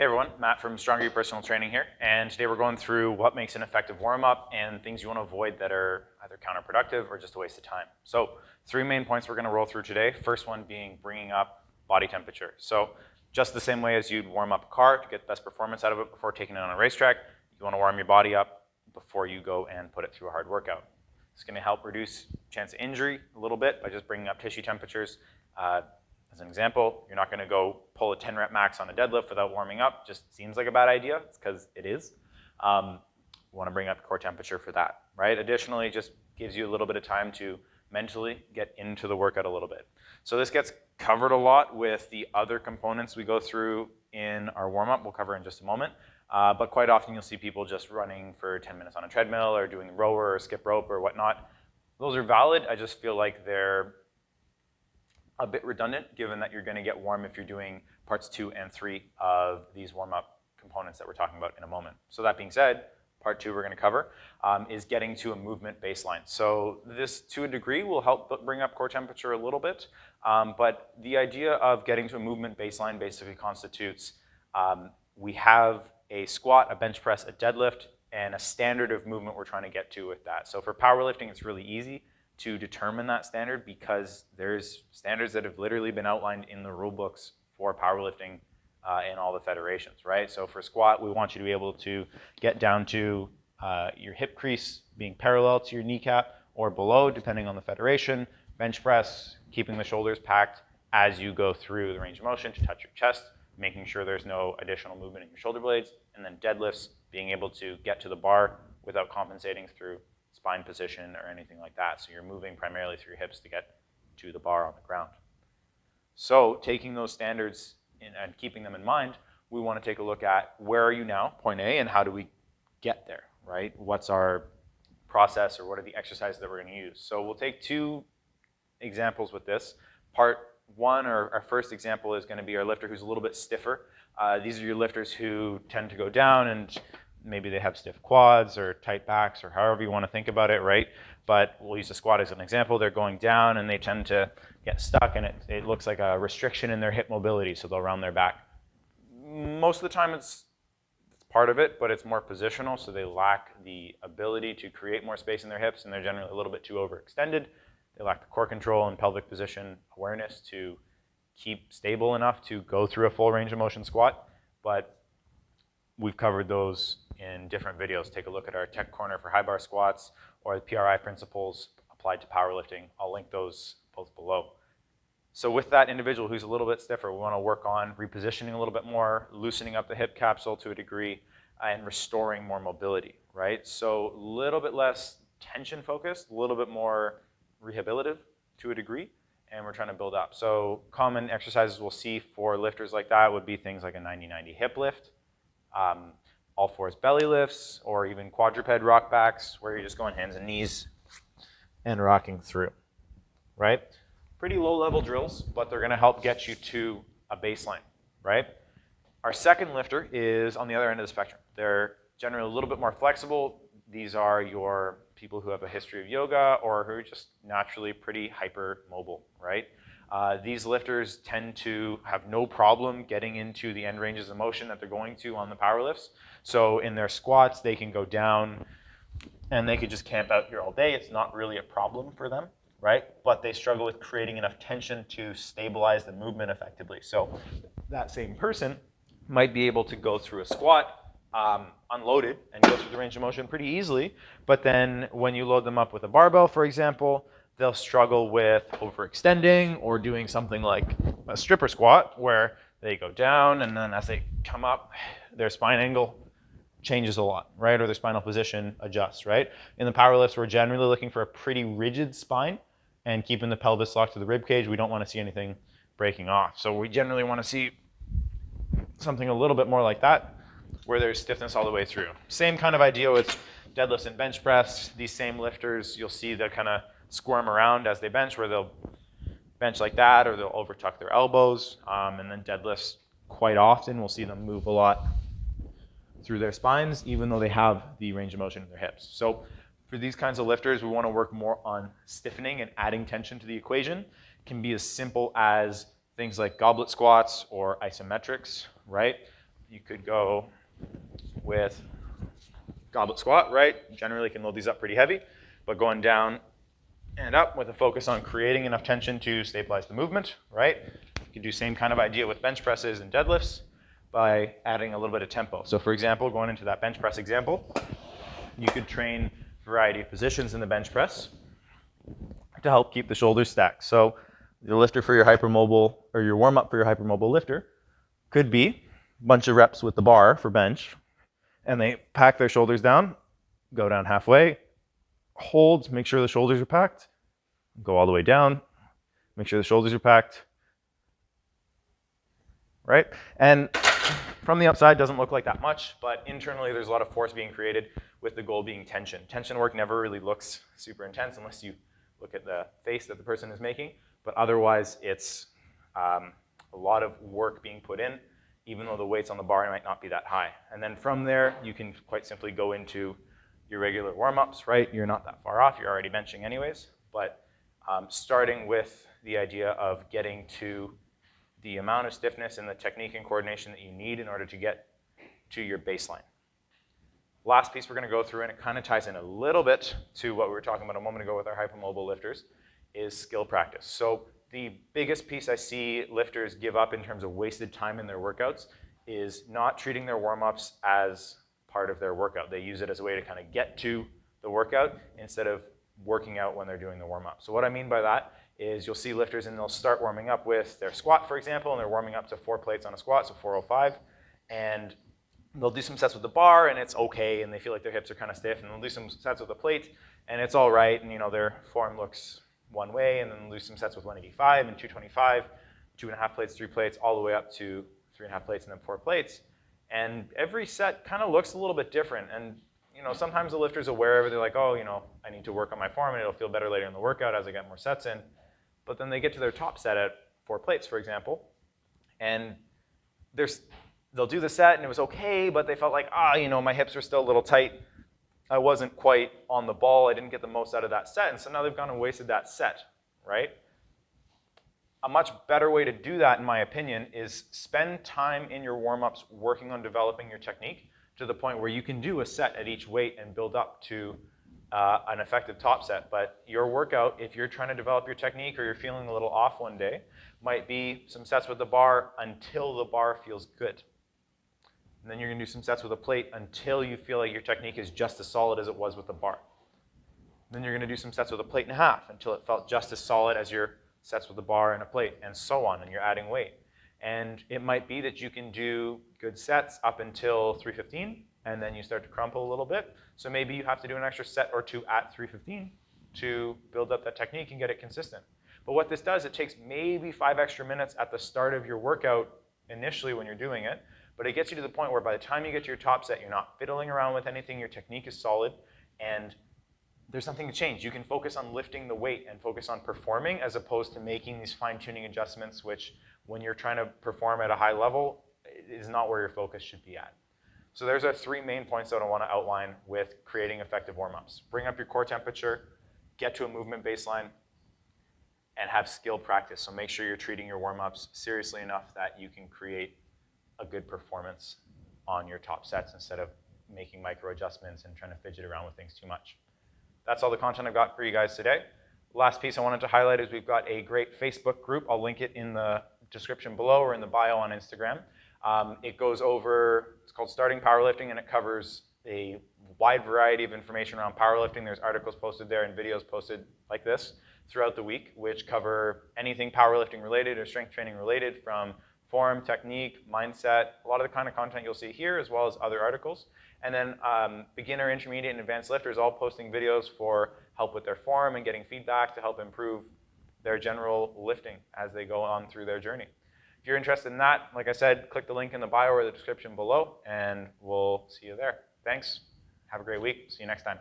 Hey everyone, Matt from Stronger You Personal Training here, and today we're going through what makes an effective warm-up and things you want to avoid that are either counterproductive or just a waste of time. So 3 main points we're going to roll through today. First one being bringing up body temperature. So just the same way as you'd warm up a car to get the best performance out of it before taking it on a racetrack, you want to warm your body up before you go and put it through a hard workout. It's going to help reduce chance of injury a little bit by just bringing up tissue temperatures. As an example, you're not going to go pull a 10 rep max on a deadlift without warming up. Just seems like a bad idea. It's because it is. You want to bring up core temperature for that, right? Additionally, it just gives you a little bit of time to mentally get into the workout a little bit. So this gets covered a lot with the other components we go through in our warm-up. We'll cover in just a moment. But quite often you'll see people just running for 10 minutes on a treadmill or doing rower or skip rope or whatnot. Those are valid. I just feel like they're a bit redundant, given that you're going to get warm if you're doing parts 2 and 3 of these warm-up components that we're talking about in a moment. So that being said, part 2 we're going to cover is getting to a movement baseline. So this, to a degree, will help bring up core temperature a little bit, but the idea of getting to a movement baseline basically constitutes we have a squat, a bench press, a deadlift, and a standard of movement we're trying to get to with that. So for powerlifting, it's really easy to determine that standard because there's standards that have literally been outlined in the rule books for powerlifting in all the federations, right? So for squat, we want you to be able to get down to your hip crease being parallel to your kneecap or below, depending on the federation. Bench press, keeping the shoulders packed as you go through the range of motion to touch your chest, making sure there's no additional movement in your shoulder blades, and then deadlifts, being able to get to the bar without compensating through spine position or anything like that. So you're moving primarily through your hips to get to the bar on the ground. So taking those standards and keeping them in mind, we want to take a look at where are you now, point A, and how do we get there, right? What's our process or what are the exercises that we're going to use? So we'll take 2 examples with this. Part 1, or our first example, is going to be our lifter who's a little bit stiffer. These are your lifters who tend to go down and maybe they have stiff quads or tight backs or however you want to think about it, right? But we'll use the squat as an example. They're going down and they tend to get stuck and it looks like a restriction in their hip mobility, so they'll round their back. Most of the time it's part of it, but it's more positional, so they lack the ability to create more space in their hips and they're generally a little bit too overextended. They lack the core control and pelvic position awareness to keep stable enough to go through a full range of motion squat, but we've covered those in different videos. Take a look at our tech corner for high bar squats or the PRI principles applied to powerlifting. I'll link those both below. So with that individual who's a little bit stiffer, we want to work on repositioning a little bit more, loosening up the hip capsule to a degree, and restoring more mobility, right? So a little bit less tension focused, a little bit more rehabilitative to a degree, and we're trying to build up. So common exercises we'll see for lifters like that would be things like a 90-90 hip lift, all fours belly lifts, or even quadruped rock backs where you're just going hands and knees and rocking through, right? Pretty low level drills, but they're going to help get you to a baseline, right? Our second lifter is on the other end of the spectrum. They're generally a little bit more flexible. These are your people who have a history of yoga or who are just naturally pretty hypermobile, right? These lifters tend to have no problem getting into the end ranges of motion that they're going to on the power lifts. So in their squats, they can go down and they could just camp out here all day. It's not really a problem for them, right? But they struggle with creating enough tension to stabilize the movement effectively. So that same person might be able to go through a squat unloaded and go through the range of motion pretty easily. But then when you load them up with a barbell, for example, they'll struggle with overextending or doing something like a stripper squat where they go down and then as they come up, their spine angle changes a lot, right? Or their spinal position adjusts, right? In the power lifts, we're generally looking for a pretty rigid spine and keeping the pelvis locked to the rib cage. We don't want to see anything breaking off. So we generally want to see something a little bit more like that where there's stiffness all the way through. Same kind of idea with deadlifts and bench press. These same lifters, you'll see they'll kind of squirm around as they bench, where they'll bench like that or they'll overtuck their elbows. And then deadlifts, quite often we'll see them move a lot through their spines, even though they have the range of motion in their hips. So for these kinds of lifters, we want to work more on stiffening and adding tension to the equation. It can be as simple as things like goblet squats or isometrics, right? you could go with goblet squat, right? Generally can load these up pretty heavy, but going down and up with a focus on creating enough tension to stabilize the movement, right? You can do same kind of idea with bench presses and deadlifts by adding a little bit of tempo. So for example, going into that bench press example, you could train a variety of positions in the bench press to help keep the shoulders stacked. So the lifter for your hypermobile, or your warm up for your hypermobile lifter, could be a bunch of reps with the bar for bench, and they pack their shoulders down, go down halfway, hold, make sure the shoulders are packed, go all the way down, make sure the shoulders are packed, right? And from the outside, doesn't look like that much, but internally there's a lot of force being created with the goal being tension. Tension work never really looks super intense unless you look at the face that the person is making, but otherwise it's a lot of work being put in, even though the weights on the bar might not be that high. And then from there, you can quite simply go into your regular warm-ups, right? You're not that far off, you're already benching anyways, but starting with the idea of getting to the amount of stiffness and the technique and coordination that you need in order to get to your baseline. Last piece we're going to go through, and it kind of ties in a little bit to what we were talking about a moment ago with our hypermobile lifters, is skill practice. So the biggest piece I see lifters give up in terms of wasted time in their workouts is not treating their warm-ups as part of their workout. They use it as a way to kind of get to the workout instead of working out when they're doing the warm-up. So what I mean by that is you'll see lifters and they'll start warming up with their squat, for example, and they're warming up to 4 plates on a squat, so 405, and they'll do some sets with the bar and it's okay, and they feel like their hips are kind of stiff, and they'll do some sets with the plate and it's all right, and their form looks one way, and then they'll do some sets with 185 and 225, 2.5 plates, 3 plates, all the way up to 3.5 plates and then 4 plates. And every set kind of looks a little bit different. And sometimes the lifter's aware of it. They're like, oh, I need to work on my form and it'll feel better later in the workout as I get more sets in. But then they get to their top set at 4 plates, for example, and they'll do the set and it was okay, but they felt like, my hips are still a little tight. I wasn't quite on the ball. I didn't get the most out of that set. And so now they've gone and wasted that set, right? A much better way to do that, in my opinion, is spend time in your warm-ups working on developing your technique to the point where you can do a set at each weight and build up to an effective top set. But your workout, if you're trying to develop your technique or you're feeling a little off one day, might be some sets with the bar until the bar feels good. And then you're going to do some sets with a plate until you feel like your technique is just as solid as it was with the bar. Then you're going to do some sets with a plate and a half until it felt just as solid as your sets with a bar and a plate, and so on, and you're adding weight. And it might be that you can do good sets up until 315, and then you start to crumple a little bit. So maybe you have to do an extra set or two at 315 to build up that technique and get it consistent. But what this does, it takes maybe 5 extra minutes at the start of your workout initially when you're doing it, but it gets you to the point where by the time you get to your top set, you're not fiddling around with anything, your technique is solid, and there's something to change. You can focus on lifting the weight and focus on performing as opposed to making these fine-tuning adjustments, which when you're trying to perform at a high level is not where your focus should be at. So there's our 3 main points that I want to outline with creating effective warm-ups. Bring up your core temperature, get to a movement baseline, and have skill practice. So make sure you're treating your warm-ups seriously enough that you can create a good performance on your top sets instead of making micro adjustments and trying to fidget around with things too much. That's all the content I've got for you guys today. Last piece I wanted to highlight is we've got a great Facebook group. I'll link it in the description below or in the bio on Instagram. It goes over, it's called Starting Powerlifting, and it covers a wide variety of information around powerlifting. There's articles posted there and videos posted like this throughout the week, which cover anything powerlifting related or strength training related, from form, technique, mindset, a lot of the kind of content you'll see here, as well as other articles. And then beginner, intermediate, and advanced lifters all posting videos for help with their form and getting feedback to help improve their general lifting as they go on through their journey. If you're interested in that, like I said, click the link in the bio or the description below, and we'll see you there. Thanks. Have a great week. See you next time.